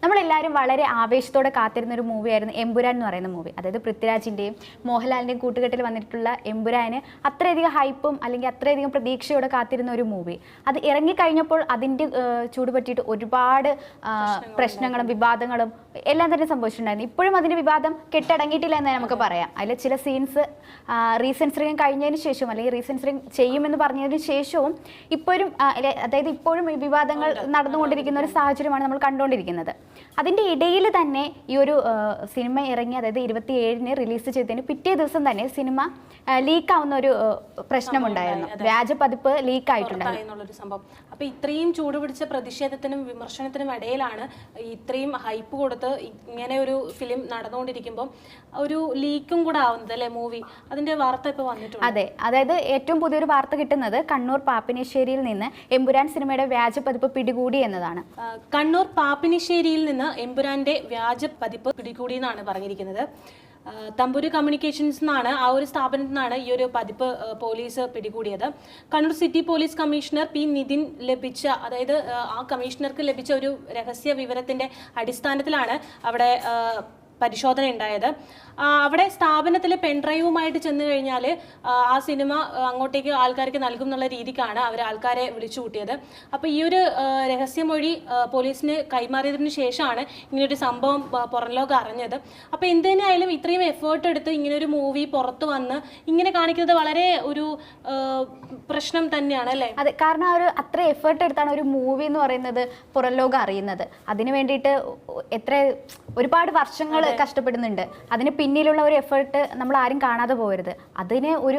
നമ്മളെല്ലാവരും വളരെ ആവേശത്തോടെ കാത്തിരുന്ന ഒരു മൂവിയായിരുന്നു എമ്പുരാൻ എന്ന് പറയുന്ന മൂവി. അതായത് പൃഥ്വിരാജിൻ്റെയും മോഹൻലാലിൻ്റെയും കൂട്ടുകെട്ടിൽ വന്നിട്ടുള്ള എമ്പുരാന് അത്രയധികം ഹൈപ്പും അല്ലെങ്കിൽ അത്രയധികം പ്രതീക്ഷയോടെ കാത്തിരുന്ന ഒരു മൂവി. അത് ഇറങ്ങിക്കഴിഞ്ഞപ്പോൾ അതിൻ്റെ ചൂട് പറ്റിയിട്ട് ഒരുപാട് പ്രശ്നങ്ങളും വിവാദങ്ങളും എല്ലാം തന്നെ സംഭവിച്ചിട്ടുണ്ടായിരുന്നു. ഇപ്പോഴും അതിൻ്റെ വിവാദം കെട്ടടങ്ങിയിട്ടില്ല എന്ന് നമുക്ക് പറയാം. അതിൽ ചില സീൻസ് റീസെൻസറിങ് കഴിഞ്ഞതിന് ശേഷവും അല്ലെങ്കിൽ റീസെൻസറിങ് ചെയ്യുമെന്ന് പറഞ്ഞതിന് ശേഷവും ഇപ്പോഴും അതായത് ഇപ്പോഴും ഈ വിവാദങ്ങൾ നടന്നുകൊണ്ടിരിക്കുന്ന ഒരു സാഹചര്യമാണ് നമ്മൾ കണ്ടുകൊണ്ടിരിക്കുന്നത്. അതിൻ്റെ ഇടയിൽ തന്നെ ഈ ഒരു സിനിമ ഇറങ്ങി, അതായത് 27-ന് റിലീസ് ചെയ്തതിന് പിറ്റേ ദിവസം തന്നെ സിനിമ ലീക്കാവുന്ന ഒരു പ്രശ്നമുണ്ടായിരുന്നു. വ്യാജ പതിപ്പ് ലീക്കായിട്ടുണ്ടായിരുന്നു സംഭവം. അപ്പൊ ഇത്രയും ചൂടുപിടിച്ച പ്രതിഷേധത്തിനും വിമർശനത്തിനും ഇടയിലാണ് ഇത്രയും ഹൈപ്പ് കൊടുത്ത് ഇങ്ങനെ ഒരു ഫിലിം നടന്നുകൊണ്ടിരിക്കുമ്പോൾ ഒരു ലീക്കും കൂടെ ആവുന്നത് അല്ലെ മൂവി. അതിന്റെ വാർത്ത ഇപ്പൊ വന്നിട്ടുണ്ട്. അതെ, അതായത് ഏറ്റവും പുതിയൊരു വാർത്ത കിട്ടുന്നത് കണ്ണൂർ പാപ്പിനിശ്ശേരിയിൽ നിന്ന് എമ്പുരാൻ സിനിമയുടെ വ്യാജ പതിപ്പ് പിടികൂടി എന്നതാണ്. കണ്ണൂർ പാപ്പിനിശ്ശേരിയിൽ നിന്ന് എമ്പുരാന്റെ വ്യാജ പതിപ്പ് പിടികൂടി എന്നാണ് പറഞ്ഞിരിക്കുന്നത്. തമ്പുരു കമ്മ്യൂണിക്കേഷൻസ് എന്നാണ് ആ ഒരു സ്ഥാപനത്തിൽ നിന്നാണ് ഈ ഒരു പതിപ്പ് പോലീസ് പിടികൂടിയത്. Kannur city police commissioner P Nithin ലഭിച്ച, അതായത് ആ കമ്മീഷണർക്ക് ലഭിച്ച ഒരു രഹസ്യ വിവരത്തിന്റെ അടിസ്ഥാനത്തിലാണ് അവിടെ പരിശോധന ഉണ്ടായത്. അവിടെ സ്ഥാപനത്തിൽ പെൻഡ്രൈവുമായിട്ട് ചെന്ന് കഴിഞ്ഞാൽ ആ സിനിമ അങ്ങോട്ടേക്ക് ആൾക്കാർക്ക് നൽകും എന്നുള്ള രീതിക്കാണ് അവർ ആൾക്കാരെ വിളിച്ചു കൂട്ടിയത്. അപ്പോൾ ഈ ഒരു രഹസ്യമൊഴി പോലീസിന് കൈമാറിയതിനു ശേഷമാണ് ഇങ്ങനൊരു സംഭവം പുറം ലോകം അറിഞ്ഞത്. അപ്പോൾ എന്തിനായാലും ഇത്രയും എഫേർട്ട് എടുത്ത് ഇങ്ങനൊരു മൂവി പുറത്തു വന്ന് ഇങ്ങനെ കാണിക്കുന്നത് വളരെ ഒരു പ്രശ്നം തന്നെയാണ് അല്ലേ? അതെ, കാരണം ആ ഒരു അത്ര എഫേർട്ട് എടുത്താണ് ഒരു മൂവി എന്ന് പറയുന്നത് പുറം ലോകം അറിയുന്നത്. അതിന് വേണ്ടിയിട്ട് ഒരുപാട് വർഷങ്ങൾ കഷ്ടപ്പെടുന്നുണ്ട്. അതിന് പിന്നിലുള്ള ഒരു എഫേർട്ട് നമ്മൾ ആരും കാണാതെ പോകരുത്. അതിന് ഒരു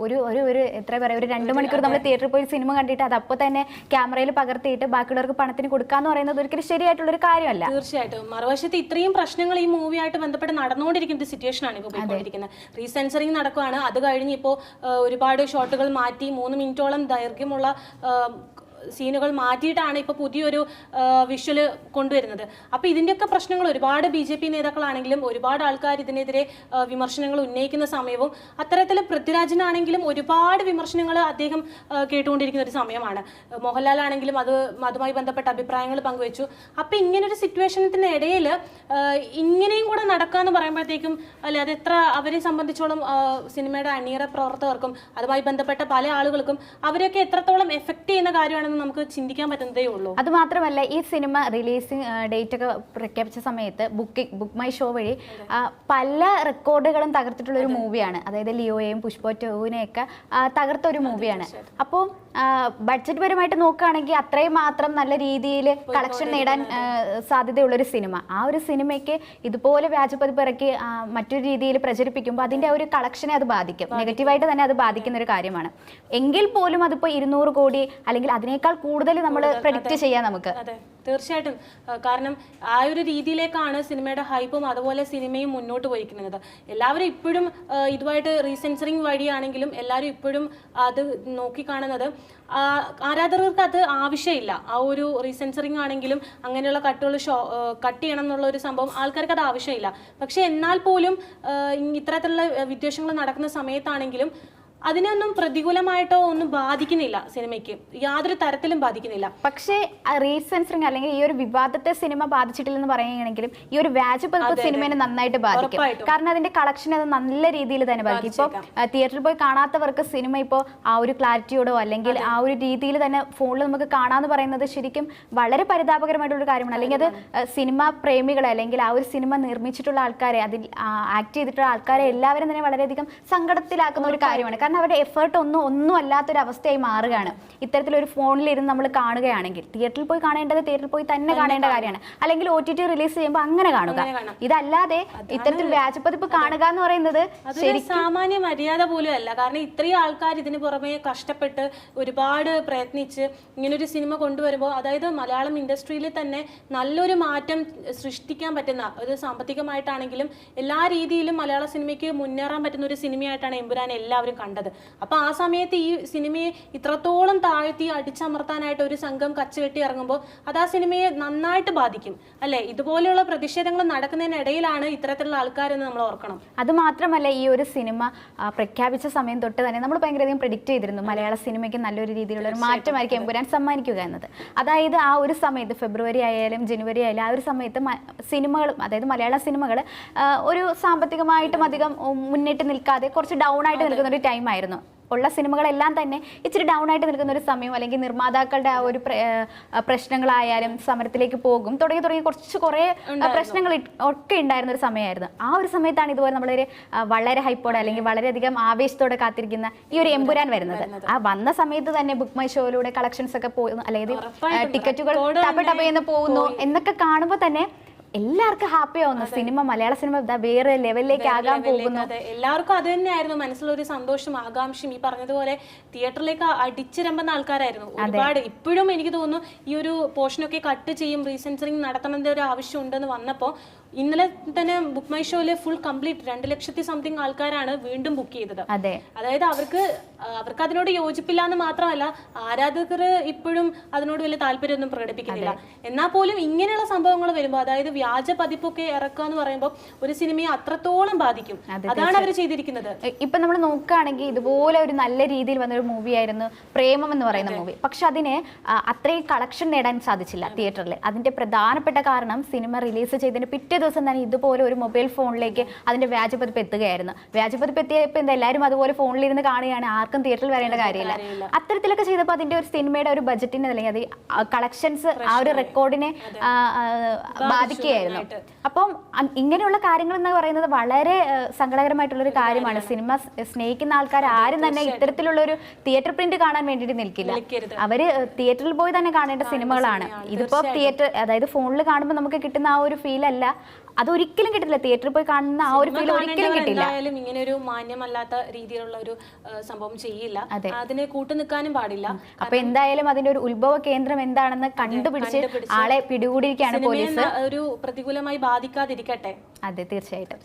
ഒരു ഒരു എത്ര പറയുക, ഒരു 2 മണിക്കൂർ നമ്മൾ തിയേറ്ററിൽ പോയി സിനിമ കണ്ടിട്ട് അത് അപ്പോൾ തന്നെ ക്യാമറയിൽ പകർത്തിയിട്ട് ബാക്കിയുള്ളവർക്ക് പണത്തിന് കൊടുക്കാന്ന് പറയുന്നത് ഒരിക്കലും ശരിയായിട്ടുള്ളൊരു കാര്യമല്ല. തീർച്ചയായിട്ടും. മറുവശത്ത് ഇത്രയും പ്രശ്നങ്ങൾ ഈ മൂവിയായിട്ട് ബന്ധപ്പെട്ട് നടന്നുകൊണ്ടിരിക്കുന്ന സിറ്റുവേഷൻ ആണ് ഇപ്പോൾ പോയിക്കൊണ്ടിരിക്കുന്നത്. റീസെൻസറിങ് നടക്കുകയാണ്. അത് കഴിഞ്ഞ് ഇപ്പോൾ ഒരുപാട് ഷോട്ടുകൾ മാറ്റി 3 മിനിറ്റോളം ദൈർഘ്യമുള്ള സീനുകൾ മാറ്റിയിട്ടാണ് ഇപ്പോൾ പുതിയൊരു വിഷ്വല് കൊണ്ടുവരുന്നത്. അപ്പോൾ ഇതിൻ്റെയൊക്കെ പ്രശ്നങ്ങൾ ഒരുപാട് BJP നേതാക്കളാണെങ്കിലും ഒരുപാട് ആൾക്കാർ ഇതിനെതിരെ വിമർശനങ്ങൾ ഉന്നയിക്കുന്ന സമയവും അത്തരത്തിൽ പൃഥ്വിരാജിനാണെങ്കിലും ഒരുപാട് വിമർശനങ്ങൾ അദ്ദേഹം കേട്ടുകൊണ്ടിരിക്കുന്ന ഒരു സമയമാണ്. മോഹൻലാൽ ആണെങ്കിലും അതുമായി ബന്ധപ്പെട്ട അഭിപ്രായങ്ങൾ പങ്കുവച്ചു. അപ്പോൾ ഇങ്ങനൊരു സിറ്റുവേഷനത്തിൻ്റെ ഇടയിൽ ഇങ്ങനെയും കൂടെ നടക്കാമെന്ന് പറയുമ്പോഴത്തേക്കും അല്ലെ, അത് എത്ര അവരെ സംബന്ധിച്ചോളം സിനിമയുടെ അണിയറ പ്രവർത്തകർക്കും അതുമായി ബന്ധപ്പെട്ട പല ആളുകൾക്കും അവരൊക്കെ എത്രത്തോളം എഫക്റ്റ് ചെയ്യുന്ന കാര്യമാണെന്ന് നമുക്ക് ചിന്തിക്കാൻ പറ്റുന്നതേ ഉള്ളൂ. അത് മാത്രമല്ല, ഈ സിനിമ റിലീസിംഗ് ഡേറ്റ് ഒക്കെ പ്രഖ്യാപിച്ച സമയത്ത് ബുക്ക് മൈ ഷോ വഴി പല റെക്കോർഡുകളും തകർത്തിട്ടുള്ള ഒരു മൂവിയാണ്. അതായത് ലിയോയെയും പുഷ്പ 2-നെയൊക്കെ തകർത്ത ഒരു മൂവിയാണ്. അപ്പോൾ ബഡ്ജറ്റ് പരമായിട്ട് നോക്കുകയാണെങ്കിൽ അത്രയും മാത്രം നല്ല രീതിയിൽ കളക്ഷൻ നേടാൻ സാധ്യതയുള്ളൊരു സിനിമ. ആ ഒരു സിനിമയ്ക്ക് ഇതുപോലെ വ്യാജപ്പതിപ്പ് ഇറക്കി മറ്റൊരു രീതിയിൽ പ്രചരിപ്പിക്കുമ്പോൾ അതിൻ്റെ ഒരു കളക്ഷനെ അത് ബാധിക്കും. നെഗറ്റീവായിട്ട് തന്നെ അത് ബാധിക്കുന്ന ഒരു കാര്യമാണ്. എങ്കിൽ പോലും അതിപ്പോൾ 200 കോടി അല്ലെങ്കിൽ അതിനേക്കാൾ കൂടുതൽ നമ്മൾ പ്രെഡിക്റ്റ് ചെയ്യാം നമുക്ക്. തീർച്ചയായിട്ടും. കാരണം ആ ഒരു രീതിയിലേക്കാണ് സിനിമയുടെ ഹൈപ്പും അതുപോലെ സിനിമയും മുന്നോട്ട് പോയിരിക്കുന്നത്. എല്ലാവരും ഇപ്പോഴും ഇതുമായിട്ട് റീസെൻസറിങ് വഴിയാണെങ്കിലും എല്ലാവരും ഇപ്പോഴും അത് നോക്കിക്കാണുന്നത് ആരാധകർക്ക് അത് ആവശ്യമില്ല. ആ ഒരു റീസെൻസറിങ് ആണെങ്കിലും അങ്ങനെയുള്ള കട്ട് ചെയ്യണം എന്നുള്ള ഒരു സംഭവം ആൾക്കാർക്ക് അത് ആവശ്യമില്ല. പക്ഷെ എന്നാൽ പോലും ഇത്തരത്തിലുള്ള വിദ്വേഷങ്ങൾ നടക്കുന്ന സമയത്താണെങ്കിലും അതിനൊന്നും പ്രതികൂലമായിട്ടോ ഒന്നും ബാധിക്കുന്നില്ല. സിനിമയ്ക്ക് യാതൊരു തരത്തിലും ബാധിക്കുന്നില്ല. പക്ഷേ റീസെൻസറിങ് അല്ലെങ്കിൽ ഈ ഒരു വിവാദത്തെ സിനിമ ബാധിച്ചിട്ടില്ലെന്ന് പറയുകയാണെങ്കിലും ഈ ഒരു വ്യാജപ്പതിപ്പ് സിനിമയെ നന്നായിട്ട് ബാധിക്കും. കാരണം അതിന്റെ കളക്ഷൻ അത് നല്ല രീതിയിൽ തന്നെ ബാധിക്കും. ഇപ്പോൾ തിയേറ്ററിൽ പോയി കാണാത്തവർക്ക് സിനിമ ഇപ്പോൾ ആ ഒരു ക്ലാരിറ്റിയോടോ അല്ലെങ്കിൽ ആ ഒരു രീതിയിൽ തന്നെ ഫോണിൽ നമുക്ക് കാണാമെന്ന് പറയുന്നത് ശരിക്കും വളരെ പരിതാപകരമായിട്ടുള്ള കാര്യമാണ്. അല്ലെങ്കിൽ അത് സിനിമ പ്രേമികളെ അല്ലെങ്കിൽ ആ ഒരു സിനിമ നിർമ്മിച്ചിട്ടുള്ള ആൾക്കാരെ, അതിൽ ആക്ട് ചെയ്തിട്ടുള്ള ആൾക്കാരെ എല്ലാവരും തന്നെ വളരെയധികം സങ്കടത്തിലാക്കുന്ന ഒരു കാര്യമാണ്. കാരണം അവരുടെ എഫേർട്ട് ഒന്നും അല്ലാത്തൊരവസ്ഥയായി മാറുകയാണ്. ഇത്തരത്തിലൊരു ഫോണിലിരുന്ന് നമ്മൾ കാണുകയാണെങ്കിൽ തിയേറ്ററിൽ പോയി കാണേണ്ടത് തിയേറ്ററിൽ പോയി തന്നെ കാണേണ്ട കാര്യമാണ്. അല്ലെങ്കിൽ OTT റിലീസ് ചെയ്യുമ്പോൾ അങ്ങനെ കാണുക. ഇതല്ലാതെ ഇത്തരത്തിൽ വ്യാജപ്പതിപ്പ് കാണുക എന്ന് പറയുന്നത് സാമാന്യ മര്യാദ പോലും അല്ല. കാരണം ഇത്രയും ആൾക്കാർ ഇതിന് പുറമെ കഷ്ടപ്പെട്ട് ഒരുപാട് പ്രയത്നിച്ച് ഇങ്ങനൊരു സിനിമ കൊണ്ടുവരുമ്പോൾ, അതായത് മലയാളം ഇൻഡസ്ട്രിയിൽ തന്നെ നല്ലൊരു മാറ്റം സൃഷ്ടിക്കാൻ പറ്റുന്ന ഒരു സാമ്പത്തികമായിട്ടാണെങ്കിലും എല്ലാ രീതിയിലും മലയാള സിനിമയ്ക്ക് മുന്നേറാൻ പറ്റുന്ന ഒരു സിനിമയായിട്ടാണ് എമ്പുരാൻ എല്ലാവരും കണ്ടത്. കണ്ടത്. അപ്പോൾ ആ സമയത്ത് ഈ സിനിമയെ ഇത്രത്തോളം താഴ്ത്തി അടിച്ചമർത്താനായിട്ട് ഒരു സംഘം കച്ചുകെട്ടി ഇറങ്ങുമ്പോൾ അത് ആ സിനിമയെ നന്നായിട്ട് ബാധിക്കും അല്ലേ? ഇതുപോലെയുള്ള പ്രതിഷേധങ്ങൾ നടക്കുന്നതിനിടയിലാണ് ഇത്തരത്തിലുള്ള ആൾക്കാരെന്ന് നമ്മൾ ഓർക്കണം. അത് മാത്രമല്ല, ഈ ഒരു സിനിമ പ്രഖ്യാപിച്ച സമയം തൊട്ട് തന്നെ നമ്മൾ ഭയങ്കരധികം പ്രെഡിക്റ്റ് ചെയ്തിരുന്നു മലയാള സിനിമയ്ക്ക് നല്ലൊരു രീതിയിലുള്ള ഒരു മാറ്റമായിരിക്കും എമ്പുരാൻ സമ്മാനിക്കുക എന്നത്. അതായത് ആ ഒരു സമയത്ത് ഫെബ്രുവരി ആയാലും ജനുവരി ആയാലും ആ ഒരു സമയത്ത് സിനിമകളും, അതായത് മലയാള സിനിമകൾ ഒരു സാമ്പത്തികമായിട്ടും അധികം മുന്നിട്ട് നിൽക്കാതെ കുറച്ച് ഡൗൺ ആയിട്ട് നിൽക്കുന്ന ഒരു ടൈം ആയിരുന്നു. ഉള്ള സിനിമകളെല്ലാം തന്നെ ഇച്ചിരി ഡൗൺ ആയിട്ട് നിൽക്കുന്ന ഒരു സമയം, അല്ലെങ്കിൽ നിർമ്മാതാക്കളുടെ ആ ഒരു പ്രശ്നങ്ങളായാലും സമരത്തിലേക്ക് പോകും തുടങ്ങി കുറേ പ്രശ്നങ്ങൾ ഒക്കെ ഉണ്ടായിരുന്ന ഒരു സമയമായിരുന്നു. ആ ഒരു സമയത്താണ് ഇതുപോലെ നമ്മളൊരു വളരെ ഹൈപ്പോടെ അല്ലെങ്കിൽ വളരെയധികം ആവേശത്തോടെ കാത്തിരിക്കുന്ന ഈ ഒരു എമ്പുരാൻ വരുന്നത്. ആ വന്ന സമയത്ത് തന്നെ ബുക്ക് മൈ ഷോയിലൂടെ കളക്ഷൻസ് ഒക്കെ പോകുന്നു, അല്ലെങ്കിൽ ടിക്കറ്റുകൾ ടപ്പ് ചെയ്യുന്ന പോകുന്നു എന്നൊക്കെ കാണുമ്പോൾ തന്നെ എല്ലാവർക്കും ഹാപ്പി ആവുന്നു. സിനിമ, മലയാള സിനിമ വേറെ ലെവലിലേക്ക് ആകാൻ പോകുന്നു. എല്ലാവർക്കും അത് തന്നെയായിരുന്നു മനസ്സിലൊരു സന്തോഷം, ആകാംക്ഷയും. ഈ പറഞ്ഞതുപോലെ തിയേറ്ററിലേക്ക് അടിച്ചിരമ്പുന്ന ആൾക്കാരായിരുന്നു ഒരുപാട്. ഇപ്പോഴും എനിക്ക് തോന്നുന്നു ഈ ഒരു പോർഷനൊക്കെ കട്ട് ചെയ്യും, റീസെൻസറിങ് നടത്തണമെന്ന ഒരു ആവശ്യം ഉണ്ടെന്ന് വന്നപ്പോൾ ഇന്നലെ തന്നെ ബുക്ക് മൈ ഷോയില് ഫുൾ കംപ്ലീറ്റ് 2 ലക്ഷത്തി സംതിങ് ആൾക്കാരാണ് വീണ്ടും ബുക്ക് ചെയ്തത്. അതായത് അവർക്ക് അതിനോട് യോജിപ്പില്ല എന്ന് മാത്രമല്ല, ആരാധകർ ഇപ്പോഴും അതിനോട് വലിയ താല്പര്യമൊന്നും പ്രകടിപ്പിക്കുന്നില്ല. എന്നാൽ പോലും ഇങ്ങനെയുള്ള സംഭവങ്ങൾ വരുമ്പോൾ, അതായത് വ്യാജ പതിപ്പൊക്കെ ഇറക്കുക എന്ന് പറയുമ്പോൾ ഒരു സിനിമയെ അത്രത്തോളം ബാധിക്കും. അതാണ് അവർ ചെയ്തിരിക്കുന്നത്. ഇപ്പൊ നമ്മൾ നോക്കുകയാണെങ്കിൽ ഇതുപോലെ ഒരു നല്ല രീതിയിൽ വന്നൊരു മൂവിയായിരുന്നു പ്രേമം എന്ന് പറയുന്ന മൂവി. പക്ഷെ അതിന് അത്രയും കളക്ഷൻ നേടാൻ സാധിച്ചില്ല തിയേറ്ററിൽ. അതിന്റെ പ്രധാനപ്പെട്ട കാരണം സിനിമ റിലീസ് ചെയ്തതിന് പിറ്റേ ദിവസം തന്നെ ഇതുപോലെ ഒരു മൊബൈൽ ഫോണിലേക്ക് അതിന്റെ വ്യാജപതിപ്പ് എത്തുകയായിരുന്നു. വ്യാജപതിപ്പ് എത്തിയപ്പോൾ എന്താ, എല്ലാവരും അതുപോലെ ഫോണിലിരുന്ന് കാണുകയാണ്, ആർക്കും തിയേറ്ററിൽ വരേണ്ട കാര്യമില്ല. അത്തരത്തിലൊക്കെ ചെയ്തപ്പോൾ അതിന്റെ ഒരു സിനിമയുടെ ഒരു ബജറ്റിനെ അല്ലെങ്കിൽ അത് കളക്ഷൻസ് ആ ഒരു റെക്കോർഡിനെ ബാധിക്കുകയായിരുന്നു. അപ്പം ഇങ്ങനെയുള്ള കാര്യങ്ങൾ എന്ന് പറയുന്നത് വളരെ സങ്കടകരമായിട്ടുള്ളൊരു കാര്യമാണ്. സിനിമ സ്നേഹിക്കുന്ന ആൾക്കാർ ആരും തന്നെ ഇത്തരത്തിലുള്ള ഒരു തിയേറ്റർ പ്രിന്റ് കാണാൻ വേണ്ടിയിട്ട് നിൽക്കില്ല. അവര് തിയേറ്ററിൽ പോയി തന്നെ കാണേണ്ട സിനിമകളാണ്. ഇതിപ്പോ തിയേറ്റർ, അതായത് ഫോണിൽ കാണുമ്പോൾ നമുക്ക് കിട്ടുന്ന ആ ഒരു ഫീൽ അല്ല, അതൊരിക്കലും കിട്ടില്ല. തിയേറ്ററിൽ പോയി കാണുന്ന ആ ഒരു ഫീൽ ഒരിക്കലും കിട്ടില്ല. ഇങ്ങനെ ഒരു മാന്യമല്ലാത്ത രീതിയിലുള്ള ഒരു സംഭവം ചെയ്യില്ല, അതിനെ കൂട്ടുനിൽക്കാനും പാടില്ല. അപ്പൊ എന്തായാലും അതിന്റെ ഒരു ഉത്ഭവ കേന്ദ്രം എന്താണെന്ന് കണ്ടുപിടിച്ച് ആളെ പിടികൂടിയിരിക്കുകയാണ് പോലീസ്. ഒരു പ്രതികൂലമായി ബാധിക്കാതിരിക്കട്ടെ. അതെ, തീർച്ചയായിട്ടും.